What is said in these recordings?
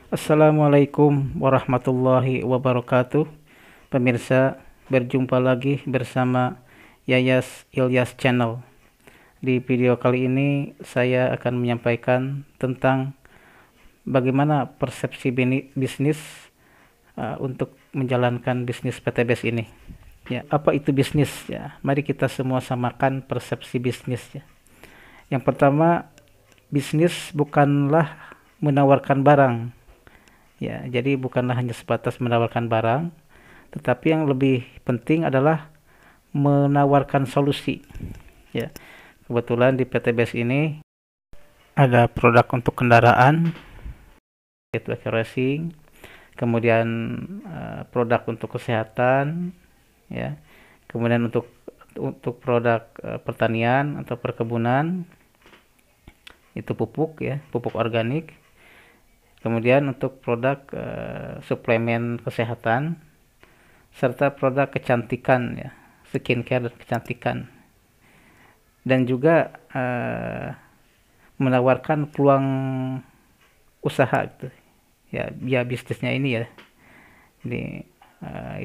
Assalamualaikum warahmatullahi wabarakatuh. Pemirsa, berjumpa lagi bersama Yayas Ilyas Channel. Di video kali ini saya akan menyampaikan tentang bagaimana persepsi bisnis untuk menjalankan bisnis PTBS ini. Ya, apa itu bisnis? Ya, mari kita semua samakan persepsi bisnis. Ya. Yang pertama, bisnis bukanlah menawarkan barang. Ya, jadi bukanlah hanya sebatas menawarkan barang, tetapi yang lebih penting adalah menawarkan solusi. Ya, kebetulan di PTBS ini ada produk untuk kendaraan, yaitu racing, kemudian produk untuk kesehatan, ya, kemudian untuk produk pertanian atau perkebunan, itu pupuk, ya, pupuk organik. Kemudian untuk produk suplemen kesehatan serta produk kecantikan, ya, skincare dan kecantikan, dan juga menawarkan peluang usaha gitu, ya bisnisnya ini, ya. Jadi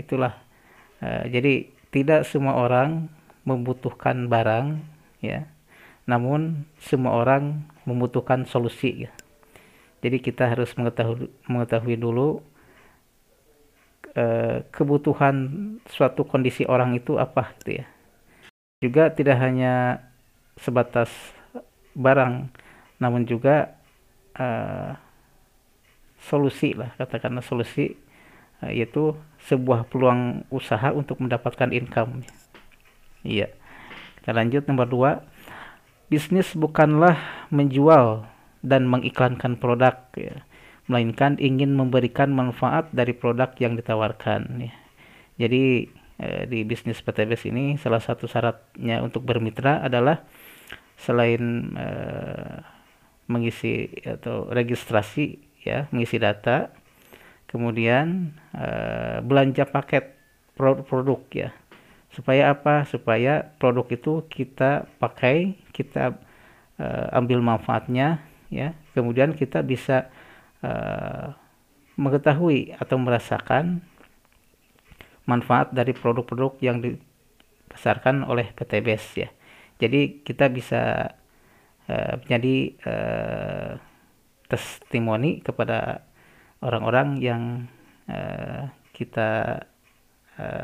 itulah, jadi tidak semua orang membutuhkan barang, ya, namun semua orang membutuhkan solusi, ya. Jadi kita harus mengetahui dulu kebutuhan suatu kondisi orang itu apa, gitu ya. Juga tidak hanya sebatas barang, namun juga solusi lah, katakanlah solusi, yaitu sebuah peluang usaha untuk mendapatkan income. Iya. Kita lanjut nomor 2. Bisnis bukanlah menjual dan mengiklankan produk, ya, melainkan ingin memberikan manfaat dari produk yang ditawarkan, ya. Jadi di bisnis PTBS ini salah satu syaratnya untuk bermitra adalah selain mengisi atau registrasi, ya, mengisi data, kemudian belanja paket produk, ya. Supaya apa? Supaya produk itu kita pakai, kita ambil manfaatnya, ya. Kemudian kita bisa mengetahui atau merasakan manfaat dari produk-produk yang dipasarkan oleh PTBS, ya. Jadi kita bisa menjadi testimoni kepada orang-orang yang kita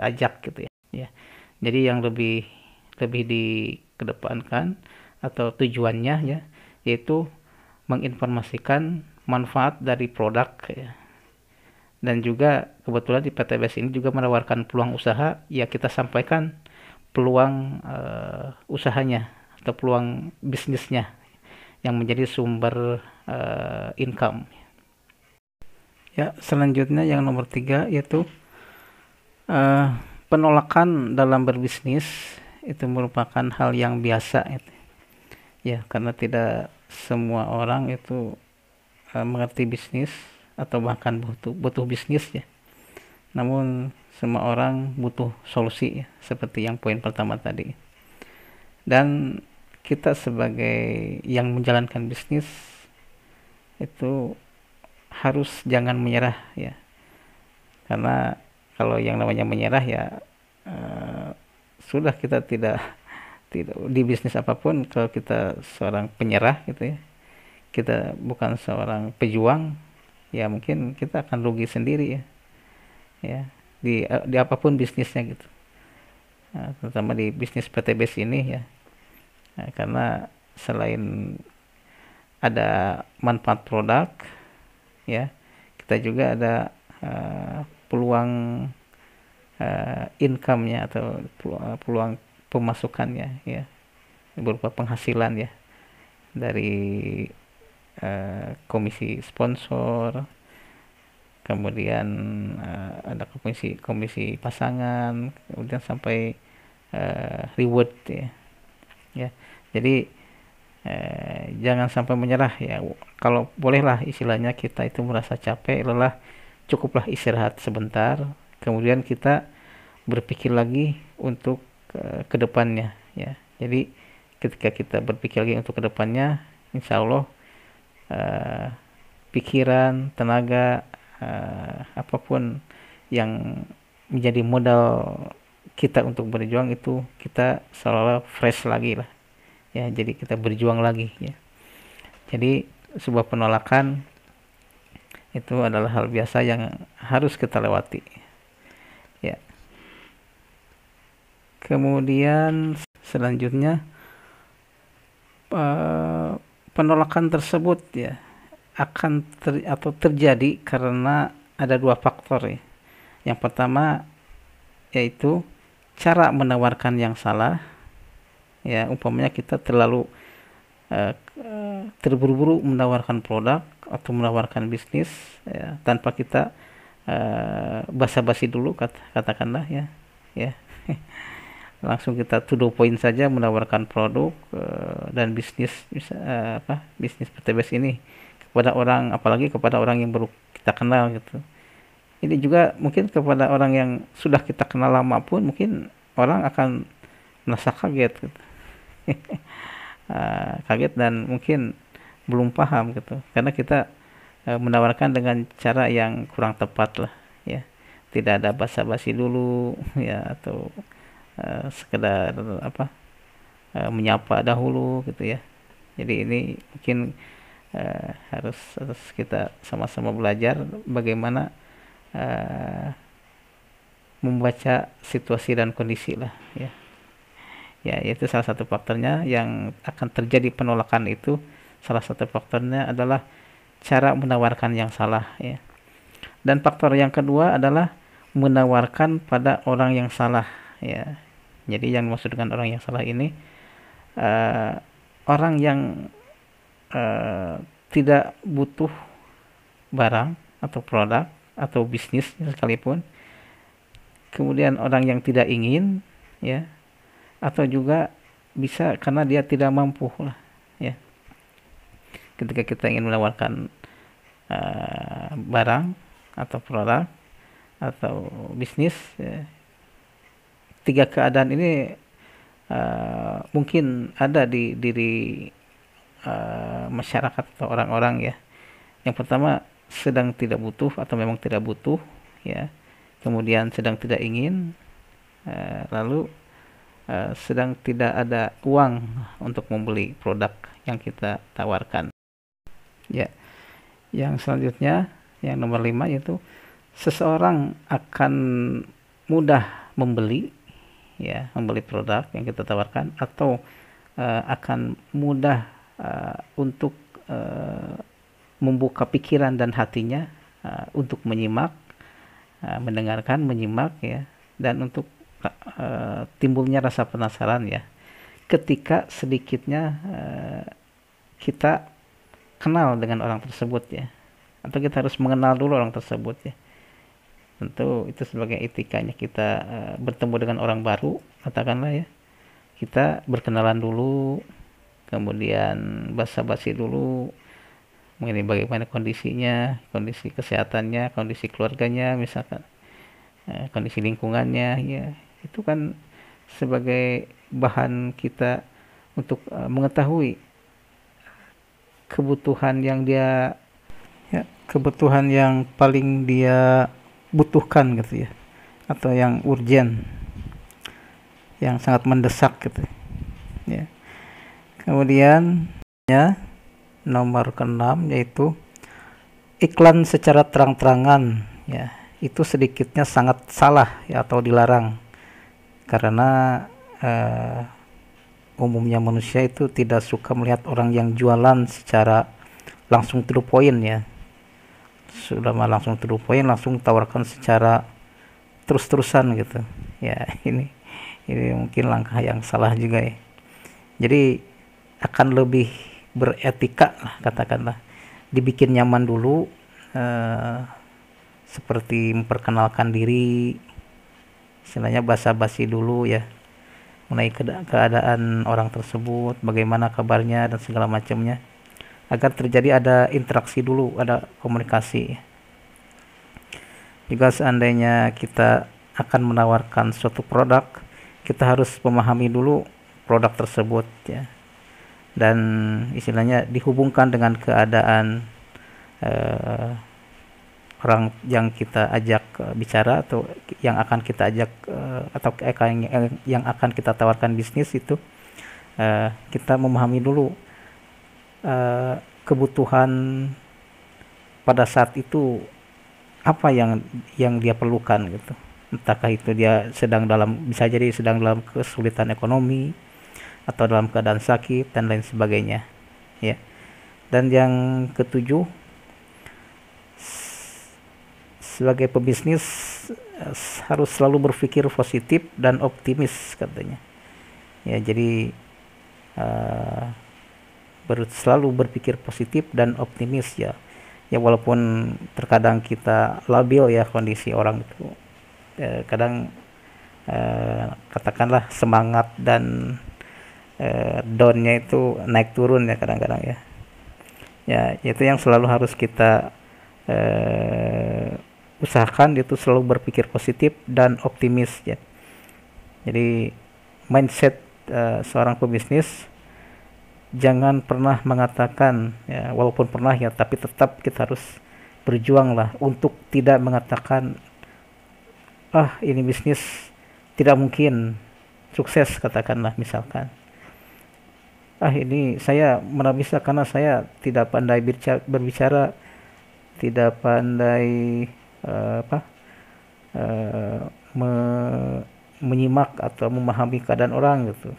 ajak, gitu, ya. Ya. Jadi yang lebih dikedepankan atau tujuannya, ya, yaitu menginformasikan manfaat dari produk, ya. Dan juga kebetulan di PTBS ini juga menawarkan peluang usaha, ya, kita sampaikan peluang usahanya atau peluang bisnisnya yang menjadi sumber income. Ya, selanjutnya yang nomor 3 yaitu penolakan dalam berbisnis itu merupakan hal yang biasa, gitu. Ya, karena tidak semua orang itu mengerti bisnis atau bahkan butuh bisnis, ya. Namun semua orang butuh solusi, ya, seperti yang poin pertama tadi. Dan kita sebagai yang menjalankan bisnis itu harus jangan menyerah, ya. Karena kalau yang namanya menyerah, ya, sudah kita tidak di bisnis apapun, kalau kita seorang penyerah, gitu, ya, kita bukan seorang pejuang, ya, mungkin kita akan rugi sendiri, ya. Ya, di apapun bisnisnya, gitu. Nah, terutama di bisnis PTBS ini, ya. Nah, karena selain ada manfaat produk, ya, kita juga ada peluang income-nya atau peluang pemasukannya, ya, berupa penghasilan, ya, dari komisi sponsor, kemudian ada komisi pasangan, kemudian sampai reward, ya. Ya, jadi jangan sampai menyerah, ya. Kalau bolehlah istilahnya kita itu merasa capek, lelah, cukuplah istirahat sebentar, kemudian kita berpikir lagi untuk ke depannya, ya. Jadi ketika kita berpikir lagi untuk ke depannya, insya Allah pikiran, tenaga, apapun yang menjadi modal kita untuk berjuang, itu kita seolah fresh lagi lah ya, jadi kita berjuang lagi ya. Jadi sebuah penolakan itu adalah hal biasa yang harus kita lewati ya. Kemudian selanjutnya, penolakan tersebut ya akan terjadi karena ada dua faktor ya. Yang pertama yaitu cara menawarkan yang salah ya, umpamanya kita terlalu terburu-buru menawarkan produk atau menawarkan bisnis ya, tanpa kita basa-basi dulu, katakanlah ya langsung kita to the point saja menawarkan produk dan bisnis, bisnis PTBS ini kepada orang, apalagi kepada orang yang baru kita kenal gitu. Ini juga mungkin kepada orang yang sudah kita kenal lama pun mungkin orang akan merasa kaget gitu. Kaget dan mungkin belum paham gitu, karena kita menawarkan dengan cara yang kurang tepat lah ya. Tidak ada basa-basi dulu ya, atau sekedar menyapa dahulu gitu ya. Jadi ini mungkin harus kita sama-sama belajar bagaimana membaca situasi dan kondisi lah ya. Ya, itu salah satu faktornya yang akan terjadi penolakan itu. Salah satu faktornya adalah cara menawarkan yang salah ya. Dan faktor yang kedua adalah menawarkan pada orang yang salah ya. Jadi yang dimaksud dengan orang yang salah ini orang yang tidak butuh barang atau produk atau bisnis sekalipun, kemudian orang yang tidak ingin ya, atau juga bisa karena dia tidak mampu lah ya. Ketika kita ingin menawarkan barang atau produk atau bisnis ya, tiga keadaan ini mungkin ada di diri masyarakat atau orang-orang ya. Yang pertama, sedang tidak butuh atau memang tidak butuh ya, kemudian sedang tidak ingin, lalu sedang tidak ada uang untuk membeli produk yang kita tawarkan ya. Yang selanjutnya, yang nomor 5, yaitu seseorang akan mudah membeli ya, membeli produk yang kita tawarkan, atau akan mudah untuk membuka pikiran dan hatinya untuk menyimak, mendengarkan, menyimak ya, dan untuk timbulnya rasa penasaran ya, ketika sedikitnya kita kenal dengan orang tersebut ya, atau kita harus mengenal dulu orang tersebut ya. Tentu itu sebagai etikanya kita bertemu dengan orang baru, katakanlah ya, kita berkenalan dulu, kemudian basa-basi dulu mengenai bagaimana kondisinya, kondisi kesehatannya, kondisi keluarganya, misalkan kondisi lingkungannya ya. Itu kan sebagai bahan kita untuk mengetahui kebutuhan yang dia ya, kebutuhan yang paling dia butuhkan gitu ya, atau yang urgent, yang sangat mendesak gitu ya. Kemudian ya, nomor ke-6 yaitu iklan secara terang-terangan ya, itu sedikitnya sangat salah ya, atau dilarang, karena umumnya manusia itu tidak suka melihat orang yang jualan secara langsung to the point ya. Sudah mah langsung to the point, langsung tawarkan secara terus-terusan gitu ya. Ini mungkin langkah yang salah juga ya. Jadi akan lebih beretika lah, katakanlah dibikin nyaman dulu, seperti memperkenalkan diri, istilahnya basa-basi dulu ya, mengenai keadaan orang tersebut, bagaimana kabarnya dan segala macamnya, agar terjadi ada interaksi dulu, ada komunikasi. Juga seandainya kita akan menawarkan suatu produk, kita harus memahami dulu produk tersebut ya, dan istilahnya dihubungkan dengan keadaan eh, orang yang kita ajak bicara atau yang akan kita ajak atau yang akan kita tawarkan bisnis itu, kita memahami dulu kebutuhan pada saat itu apa yang dia perlukan gitu. Entahkah itu dia bisa jadi sedang dalam kesulitan ekonomi atau dalam keadaan sakit dan lain sebagainya, ya. Dan yang ketujuh, sebagai pebisnis harus selalu berpikir positif dan optimis katanya. Ya, jadi selalu berpikir positif dan optimis ya. Ya, walaupun terkadang kita labil ya kondisi orang itu. Kadang katakanlah semangat dan downnya itu naik turun ya kadang-kadang ya. Ya, itu yang selalu harus kita usahakan, itu selalu berpikir positif dan optimis ya. Jadi mindset seorang pebisnis, jangan pernah mengatakan ya, walaupun pernah ya, tapi tetap kita harus berjuang lah untuk tidak mengatakan ini bisnis tidak mungkin sukses, katakanlah misalkan. Ini saya mana bisa karena saya tidak pandai berbicara, tidak pandai menyimak atau memahami keadaan orang gitu.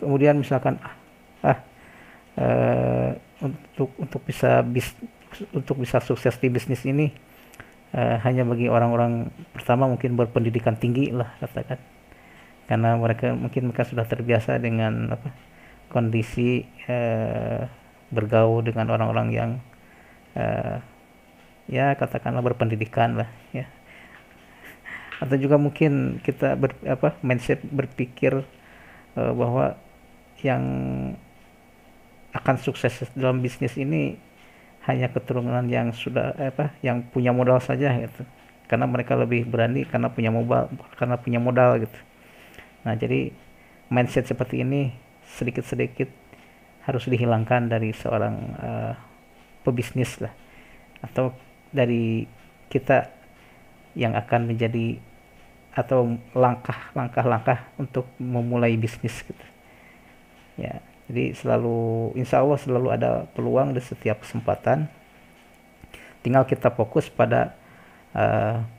Kemudian misalkan untuk bisa sukses di bisnis ini hanya bagi orang-orang pertama mungkin berpendidikan tinggi lah katakan, karena mereka sudah terbiasa dengan kondisi bergaul dengan orang-orang yang ya katakanlah berpendidikan lah ya. Atau juga mungkin kita mindset berpikir bahwa yang akan sukses dalam bisnis ini hanya keturunan yang sudah yang punya modal saja gitu, karena mereka lebih berani karena punya modal gitu. Nah, jadi mindset seperti ini sedikit-sedikit harus dihilangkan dari seorang pebisnis lah, atau dari kita yang akan menjadi atau langkah-langkah untuk memulai bisnis gitu. Ya, jadi insya Allah selalu ada peluang di setiap kesempatan. Tinggal kita fokus pada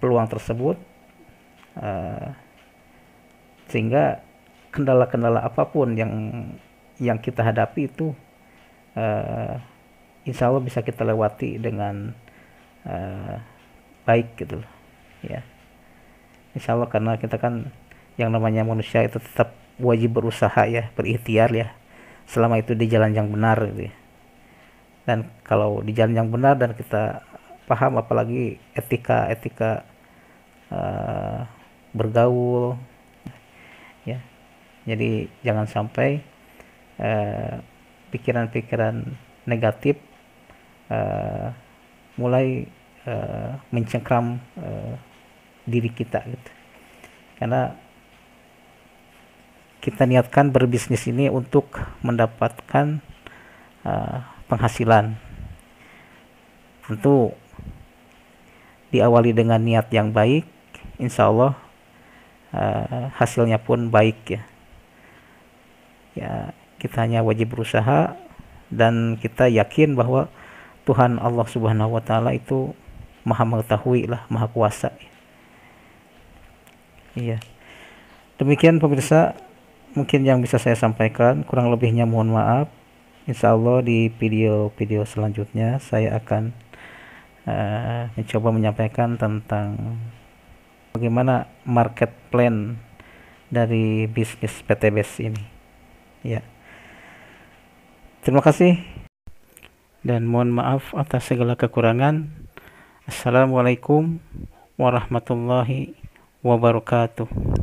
peluang tersebut, sehingga kendala-kendala apapun yang kita hadapi itu insya Allah bisa kita lewati dengan baik gitu loh ya. Insya Allah, karena kita kan yang namanya manusia itu tetap wajib berusaha ya, berikhtiar ya, selama itu di jalan yang benar gitu ya. Dan kalau di jalan yang benar dan kita paham apalagi etika bergaul ya, jadi jangan sampai pikiran-pikiran negatif mulai mencengkram diri kita gitu. Karena kita niatkan berbisnis ini untuk mendapatkan penghasilan. Tentu diawali dengan niat yang baik, insya Allah hasilnya pun baik ya. Ya, kita hanya wajib berusaha dan kita yakin bahwa Tuhan Allah Subhanahu wa taala itu Maha mengetahui lah, Maha kuasa. Iya. Demikian pemirsa, mungkin yang bisa saya sampaikan, kurang lebihnya mohon maaf. Insya Allah di video-video selanjutnya saya akan mencoba menyampaikan tentang bagaimana market plan dari bisnis PTBS ini. Ya. Terima kasih dan mohon maaf atas segala kekurangan. Assalamualaikum warahmatullahi wabarakatuh.